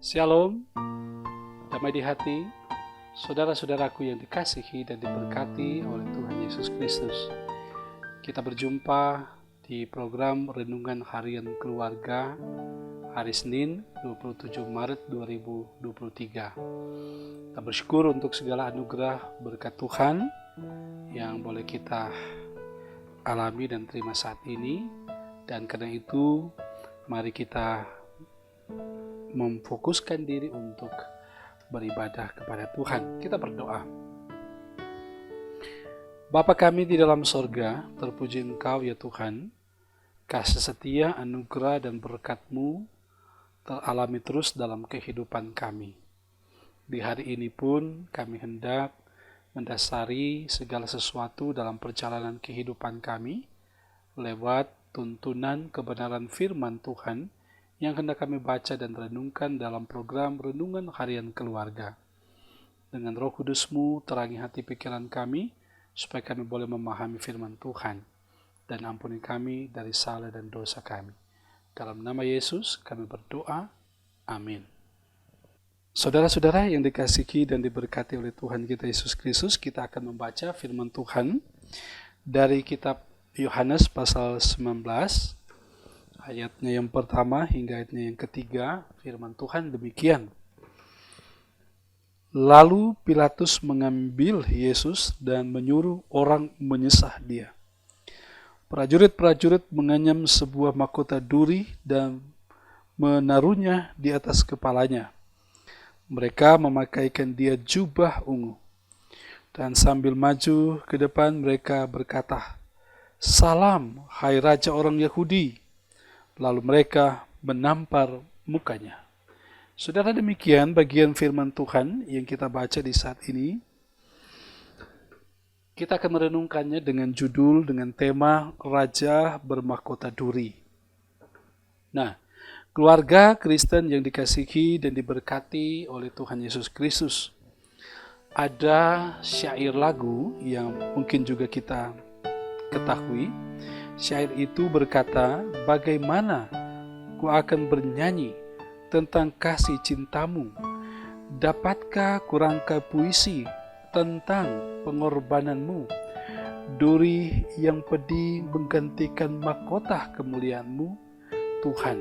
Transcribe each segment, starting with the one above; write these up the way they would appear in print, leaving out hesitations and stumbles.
Shalom, damai di hati, saudara-saudaraku yang dikasihi dan diberkati oleh Tuhan Yesus Kristus. Kita berjumpa di program Renungan Harian Keluarga hari Senin 27 Maret 2023. Kita bersyukur untuk segala anugerah berkat Tuhan yang boleh kita alami dan terima saat ini. Dan karena itu, mari kita memfokuskan diri untuk beribadah kepada Tuhan. Kita berdoa. Bapa kami di dalam sorga, terpuji Engkau ya Tuhan. Kasih setia, anugerah dan berkat-Mu teralami terus dalam kehidupan kami. Di hari ini pun kami hendak mendasari segala sesuatu dalam perjalanan kehidupan kami lewat tuntunan kebenaran firman Tuhan yang hendak kami baca dan renungkan dalam program Renungan Harian Keluarga. Dengan Roh Kudus-Mu terangi hati pikiran kami, supaya kami boleh memahami firman Tuhan, dan ampuni kami dari salah dan dosa kami. Dalam nama Yesus kami berdoa, amin. Saudara-saudara yang dikasihi dan diberkati oleh Tuhan kita Yesus Kristus, kita akan membaca firman Tuhan dari kitab Yohanes pasal 19, ayatnya yang pertama hingga ayatnya yang ketiga. Firman Tuhan demikian. Lalu Pilatus mengambil Yesus dan menyuruh orang menyesah dia. Prajurit-prajurit menganyam sebuah mahkota duri dan menaruhnya di atas kepalanya. Mereka memakaikan dia jubah ungu. Dan sambil maju ke depan mereka berkata, "Salam, hai Raja orang Yahudi." Lalu mereka menampar mukanya. Saudara, demikian bagian firman Tuhan yang kita baca di saat ini. Kita akan merenungkannya dengan judul, dengan tema Raja Bermahkota Duri. Nah, keluarga Kristen yang dikasihi dan diberkati oleh Tuhan Yesus Kristus, ada syair lagu yang mungkin juga kita ketahui. Syair itu berkata, "Bagaimana ku akan bernyanyi tentang kasih cintamu? Dapatkah ku rangkai puisi tentang pengorbananmu? Duri yang pedih menggantikan mahkota kemuliaanmu, Tuhan,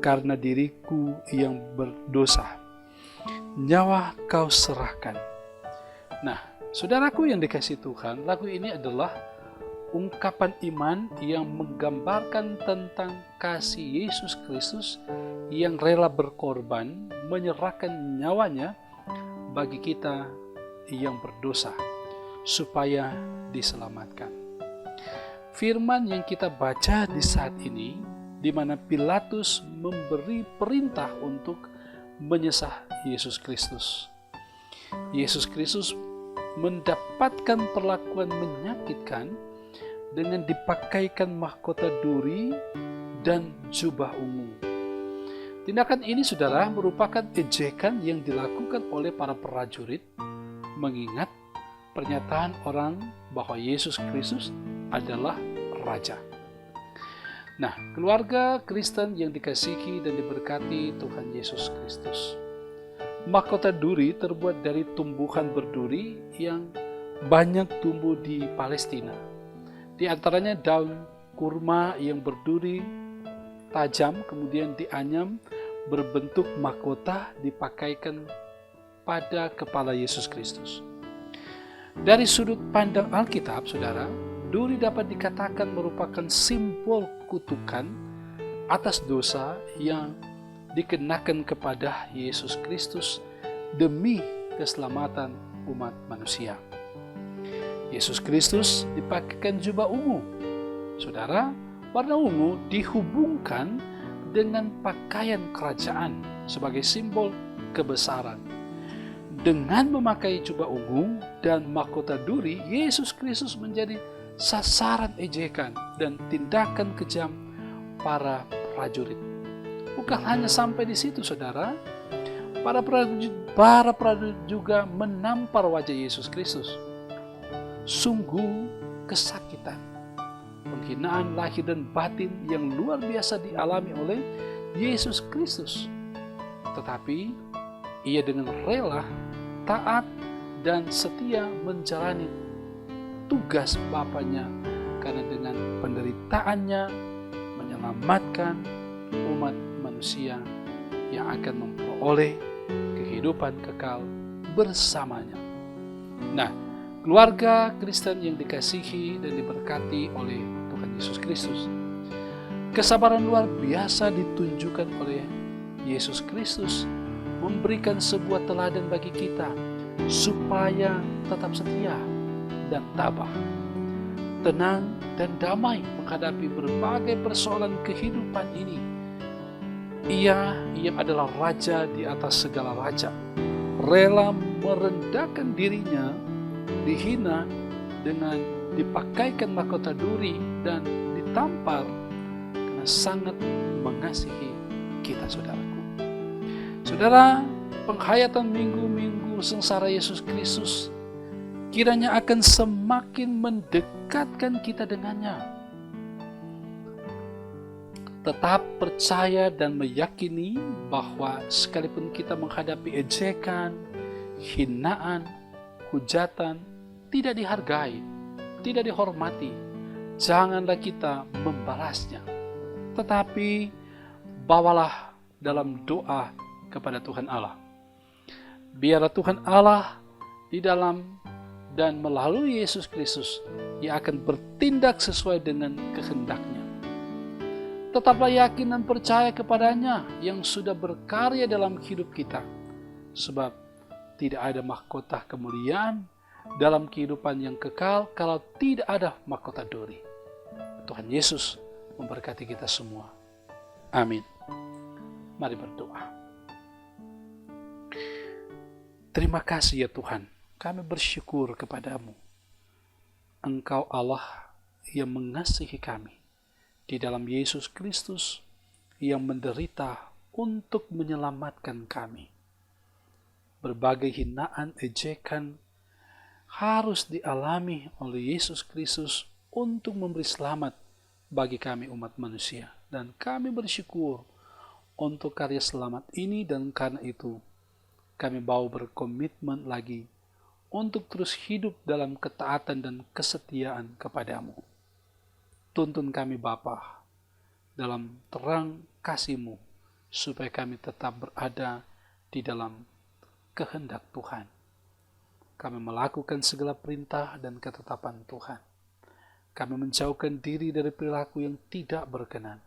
karena diriku yang berdosa, nyawa kau serahkan." Nah, saudaraku yang dikasihi Tuhan, lagu ini adalah ungkapan iman yang menggambarkan tentang kasih Yesus Kristus yang rela berkorban, menyerahkan nyawanya bagi kita yang berdosa, supaya diselamatkan. Firman yang kita baca di saat ini, di mana Pilatus memberi perintah untuk menyesah Yesus Kristus. Yesus Kristus mendapatkan perlakuan menyakitkan dengan dipakaikan mahkota duri dan jubah ungu. Tindakan ini, saudara, merupakan ejekan yang dilakukan oleh para prajurit, mengingat pernyataan orang bahwa Yesus Kristus adalah Raja. Nah, keluarga Kristen yang dikasihi dan diberkati Tuhan Yesus Kristus, mahkota duri terbuat dari tumbuhan berduri yang banyak tumbuh di Palestina. Di antaranya daun kurma yang berduri tajam, kemudian dianyam berbentuk mahkota dipakaikan pada kepala Yesus Kristus. Dari sudut pandang Alkitab, saudara, duri dapat dikatakan merupakan simbol kutukan atas dosa yang dikenakan kepada Yesus Kristus demi keselamatan umat manusia. Yesus Kristus dipakaikan jubah ungu. Saudara, warna ungu dihubungkan dengan pakaian kerajaan sebagai simbol kebesaran. Dengan memakai jubah ungu dan mahkota duri, Yesus Kristus menjadi sasaran ejekan dan tindakan kejam para prajurit. Bukan hanya sampai di situ, saudara. Para prajurit juga menampar wajah Yesus Kristus. Sungguh kesakitan, penghinaan lahir dan batin yang luar biasa dialami oleh Yesus Kristus. tetapi ia dengan rela, taat, dan setia menjalani tugas Bapaknya, karena dengan penderitaannya menyelamatkan umat manusia yang akan memperoleh kehidupan kekal bersamanya. Nah, keluarga Kristen yang dikasihi dan diberkati oleh Tuhan Yesus Kristus, kesabaran luar biasa ditunjukkan oleh Yesus Kristus memberikan sebuah teladan bagi kita supaya tetap setia dan tabah, tenang dan damai menghadapi berbagai persoalan kehidupan ini. Ia adalah raja di atas segala raja, rela merendahkan dirinya, dihina dengan dipakaikan mahkota duri dan ditampar karena sangat mengasihi kita, saudaraku. Saudara, penghayatan minggu-minggu sengsara Yesus Kristus kiranya akan semakin mendekatkan kita dengannya. Tetap percaya dan meyakini bahwa sekalipun kita menghadapi ejekan, hinaan, hujatan, tidak dihargai, tidak dihormati, janganlah kita membalasnya. Tetapi bawalah dalam doa kepada Tuhan Allah. Biarlah Tuhan Allah di dalam dan melalui Yesus Kristus yang akan bertindak sesuai dengan kehendak-Nya. Tetaplah yakin dan percaya kepadanya yang sudah berkarya dalam hidup kita, sebab tidak ada mahkota kemuliaan dalam kehidupan yang kekal kalau tidak ada mahkota duri. Tuhan Yesus memberkati kita semua. Amin. Mari berdoa. Terima kasih ya Tuhan, kami bersyukur kepadamu. Engkau Allah yang mengasihi kami di dalam Yesus Kristus yang menderita untuk menyelamatkan kami. Berbagai hinaan, ejekan harus dialami oleh Yesus Kristus untuk memberi selamat bagi kami umat manusia. Dan kami bersyukur untuk karya selamat ini, dan karena itu kami mau berkomitmen lagi untuk terus hidup dalam ketaatan dan kesetiaan kepadamu. Tuntun kami Bapa dalam terang kasih-Mu, supaya kami tetap berada di dalam kehendak Tuhan. Kami melakukan segala perintah dan ketetapan Tuhan. Kami menjauhkan diri dari perilaku yang tidak berkenan.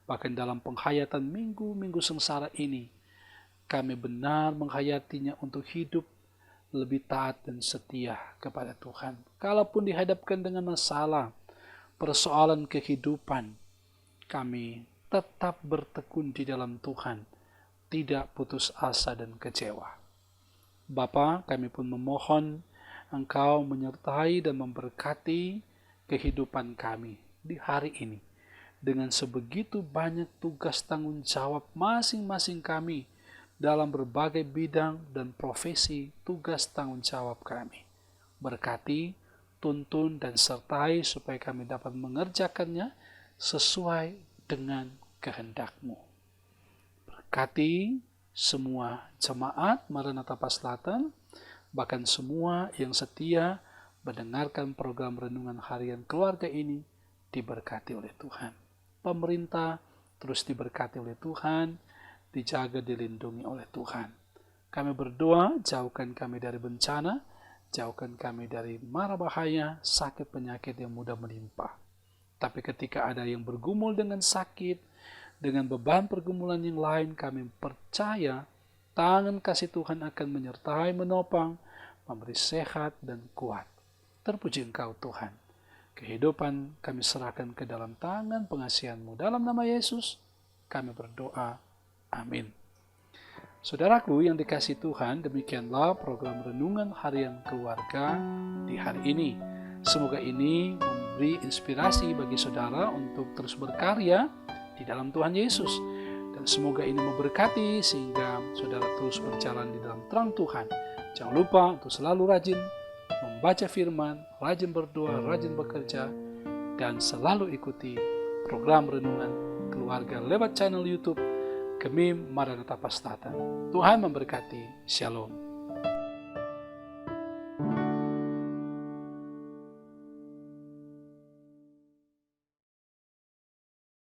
Bahkan dalam penghayatan minggu-minggu sengsara ini, kami benar menghayatinya untuk hidup lebih taat dan setia kepada Tuhan. Kalaupun dihadapkan dengan masalah, persoalan kehidupan, kami tetap bertekun di dalam Tuhan, tidak putus asa dan kecewa. Bapa, kami pun memohon Engkau menyertai dan memberkati kehidupan kami di hari ini, dengan sebegitu banyak tugas tanggung jawab masing-masing kami dalam berbagai bidang dan profesi tugas tanggung jawab kami. Berkati, tuntun, dan sertai supaya kami dapat mengerjakannya sesuai dengan kehendak-Mu. Berkati semua jemaat Maranatha Paslatan, bahkan semua yang setia mendengarkan program Renungan Harian Keluarga ini diberkati oleh Tuhan. Pemerintah terus diberkati oleh Tuhan, dijaga, dilindungi oleh Tuhan. Kami berdoa, jauhkan kami dari bencana, jauhkan kami dari mara bahaya, sakit penyakit yang mudah menimpa. Tapi ketika ada yang bergumul dengan sakit, dengan beban pergumulan yang lain, kami percaya tangan kasih Tuhan akan menyertai, menopang, memberi sehat dan kuat. Terpuji Engkau Tuhan. Kehidupan kami serahkan ke dalam tangan pengasihan-Mu. Dalam nama Yesus kami berdoa. Amin. Saudaraku yang dikasihi Tuhan, demikianlah program Renungan Harian Keluarga di hari ini. Semoga ini memberi inspirasi bagi saudara untuk terus berkarya di dalam Tuhan Yesus. Dan semoga ini memberkati sehingga saudara terus berjalan di dalam terang Tuhan. Jangan lupa untuk selalu rajin membaca firman, rajin berdoa, rajin bekerja, dan selalu ikuti program Renungan Keluarga lewat channel YouTube Kemim Maranatha Pastata. Tuhan memberkati. Shalom.